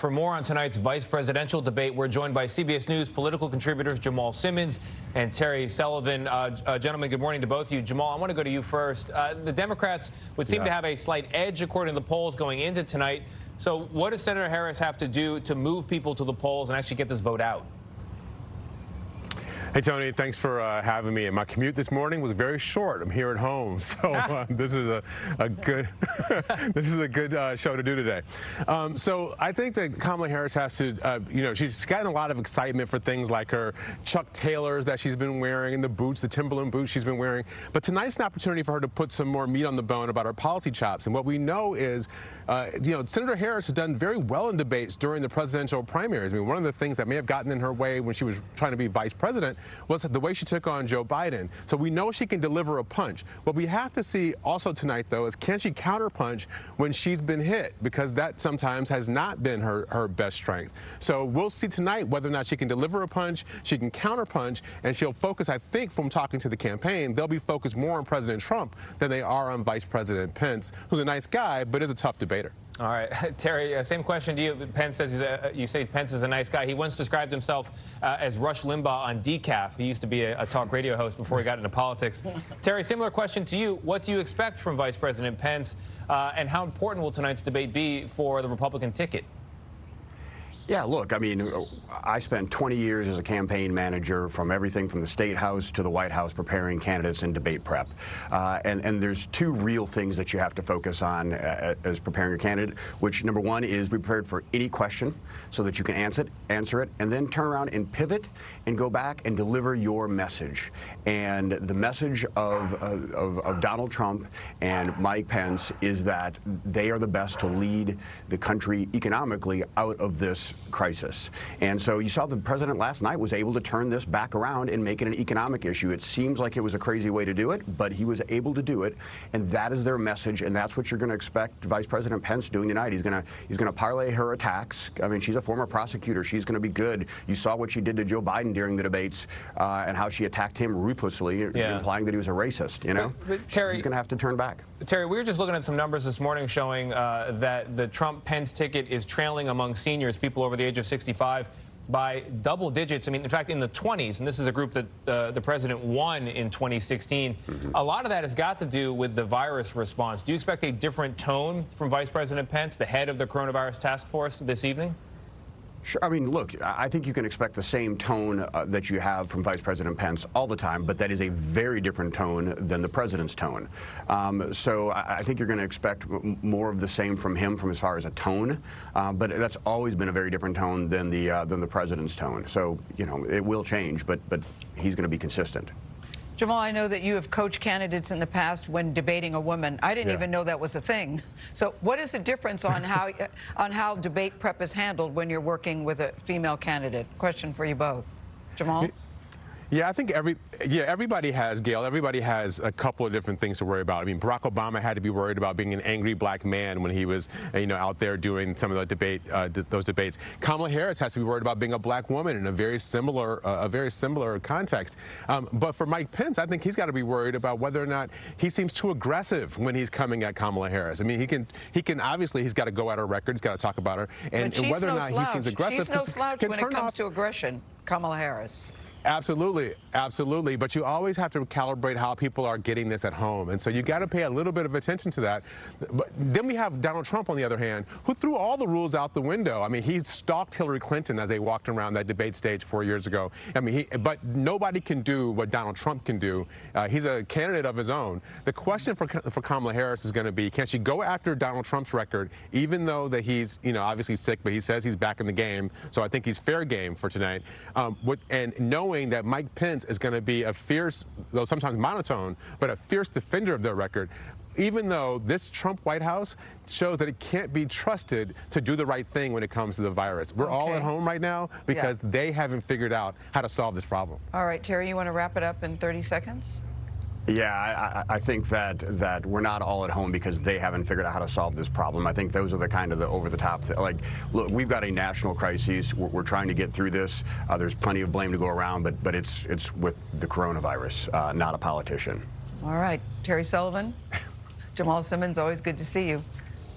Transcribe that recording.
For more on tonight's vice presidential debate, we're joined by CBS News political contributors Jamal Simmons and Terry Sullivan. Gentlemen, good morning to both of you. Jamal, I want to go to you first. The Democrats would seem to have a slight edge according to the polls going into tonight. So what does Senator Harris have to do to move people to the polls and actually get this vote out? Hey, Tony, thanks for having me. And my commute this morning was very short. I'm here at home, so this is a good this is a good show to do today. So I think that Kamala Harris has to, she's gotten a lot of excitement for things like her Chuck Taylors that she's been wearing and the boots, the Timberland boots she's been wearing. But tonight's an opportunity for her to put some more meat on the bone about her policy chops. And what we know is, Senator Harris has done very well in debates during the presidential primaries. I mean, one of the things that may have gotten in her way when she was trying to be vice president was the way she took on Joe Biden. So we know she can deliver a punch. What we have to see also tonight, though, is can she counterpunch when she's been hit? Because that sometimes has not been her best strength. So we'll see tonight whether or not she can deliver a punch, she can counterpunch, and she'll focus, I think, from talking to the campaign, they'll be focused more on President Trump than they are on Vice President Pence, who's a nice guy, but is a tough debater. All right, Terry, same question to you. Pence says you say Pence is a nice guy. He once described himself as Rush Limbaugh on decaf. He used to be a talk radio host before he got into politics. Terry, similar question to you. What do you expect from Vice President Pence, and how important will tonight's debate be for the Republican ticket? Yeah, look, I mean, I spent 20 years as a campaign manager from everything from the State House to the White House preparing candidates in debate prep. And there's two real things that you have to focus on as preparing your candidate, which number one is be prepared for any question so that you can answer it, and then turn around and pivot and go back and deliver your message. And the message of Donald Trump and Mike Pence is that they are the best to lead the country economically out of this crisis. And so you saw the president last night was able to turn this back around and make it an economic issue. It seems like it was a crazy way to do it, but he was able to do it, and that is their message, and that's what you're going to expect Vice President Pence doing tonight. He's going to parlay her attacks. I mean, she's a former prosecutor. She's going to be good. You saw what she did to Joe Biden during the debates and how she attacked him ruthlessly, implying that he was a racist, you know? But Terry, he's going to have to turn back. Terry, we were just looking at some numbers this morning showing that the Trump-Pence ticket is trailing among seniors, people over the age of 65, by double digits. I mean, in fact, in the 20s, and this is a group that the president won in 2016. A lot of that has got to do with the virus response. Do you expect a different tone from Vice President Pence, the head of the coronavirus task force, this evening? Sure. I mean, look, I think you can expect the same tone that you have from Vice President Pence all the time, but that is a very different tone than the president's tone. So I think you're going to expect more of the same from him from as far as a tone, but that's always been a very different tone than the president's tone. So, you know, it will change, but he's going to be consistent. Jamal, I know that you have coached candidates in the past when debating a woman. I didn't even know that was a thing. So what is the difference on how debate prep is handled when you're working with a female candidate? Question for you both. Jamal? Yeah, I think everybody has, Gail, everybody has a couple of different things to worry about. I mean, Barack Obama had to be worried about being an angry black man when he was, out there doing some of the those debates. Kamala Harris has to be worried about being a black woman in a very similar context. But for Mike Pence, I think he's got to be worried about whether or not he seems too aggressive when he's coming at Kamala Harris. I mean, he can obviously, he's got to go at her record, he's got to talk about her, and whether or not he seems aggressive. She's no slouch when it comes to aggression, Kamala Harris. Absolutely, absolutely. But you always have to calibrate how people are getting this at home. And so you got to pay a little bit of attention to that. But then we have Donald Trump, on the other hand, who threw all the rules out the window. I mean, he stalked Hillary Clinton as they walked around that debate stage 4 years ago. I mean, but nobody can do what Donald Trump can do. He's a candidate of his own. The question for Kamala Harris is going to be, can she go after Donald Trump's record, even though that he's, obviously sick, but he says he's back in the game. So I think he's fair game for tonight. And knowing that Mike Pence is going to be a fierce, though sometimes monotone, but a fierce defender of their record, even though this Trump White House shows that it can't be trusted to do the right thing when it comes to the virus. We're all at home right now because they haven't figured out how to solve this problem. All right, Terry, you want to wrap it up in 30 seconds? Yeah, I think that we're not all at home because they haven't figured out how to solve this problem. I think those are the kind of the over-the-top, like, look, we've got a national crisis. We're trying to get through this. There's plenty of blame to go around, but it's with the coronavirus, not a politician. All right, Terry Sullivan, Jamal Simmons, always good to see you.